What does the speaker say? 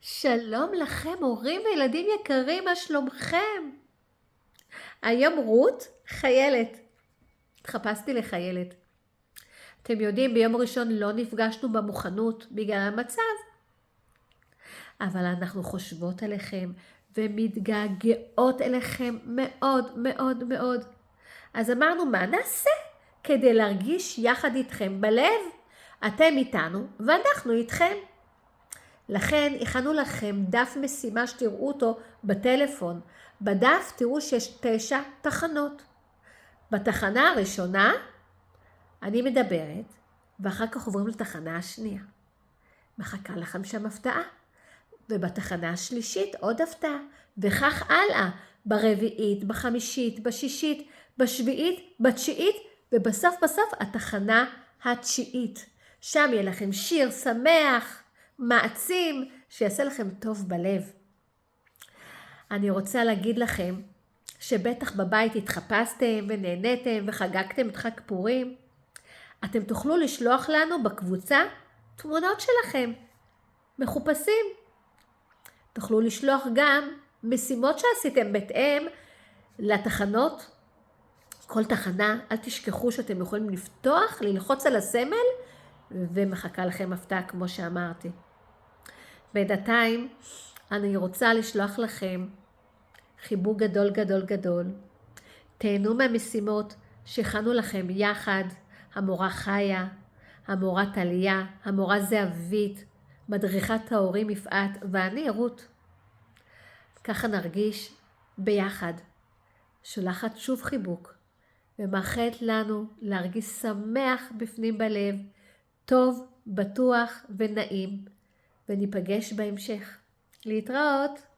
שלום לכם, הורים וילדים יקרים, מה שלומכם? היום רות חיילת. התחפשתי לחיילת. אתם יודעים, ביום ראשון לא נפגשנו במוכנות בגלל המצב, אבל אנחנו חושבות עליכם ומתגעגעות אליכם מאוד מאוד מאוד. אז אמרנו, מה נעשה כדי להרגיש יחד איתכם בלב? אתם איתנו ואנחנו איתכם. לכן הכנו לכם דף משימה שתראו אותו בטלפון. בדף תראו שיש 9 תחנות. בתחנה הראשונה אני מדברת, ואחר כך עוברים לתחנה השנייה. מחכה לכם שם הפתעה. ובתחנה השלישית עוד הפתעה, וכך הלאה, ברביעית, בחמישית, בשישית, בשביעית, בתשיעית, ובסוף התחנה התשיעית. שם יהיה לכם שיר שמח, מעצים, שיעשה לכם טוב בלב. אני רוצה להגיד לכם שבטח בבית התחפשתם ונהניתם וחגגתם את חג פורים. אתם תוכלו לשלוח לנו בקבוצה תמונות שלכם, מחופשים. תוכלו לשלוח גם משימות שעשיתם בהתאם לתחנות. כל תחנה, אל תשכחו שאתם יכולים לפתוח, ללחוץ על הסמל, ומחכה לכם הפתעה כמו שאמרתי. בינתיים אני רוצה לשלוח לכם חיבוק גדול גדול גדול. תהנו מהמשימות שהכנו לכם יחד, המורה חיה, המורה טליה, המורה זהבית, מדריכת ההורים יפעת ואני רות. ככה נרגיש ביחד. שולחת שוב חיבוק ומאחלת לנו להרגיש שמח בפנים בלב, טוב, בטוח ונעים, וניפגש בהמשך. להתראות.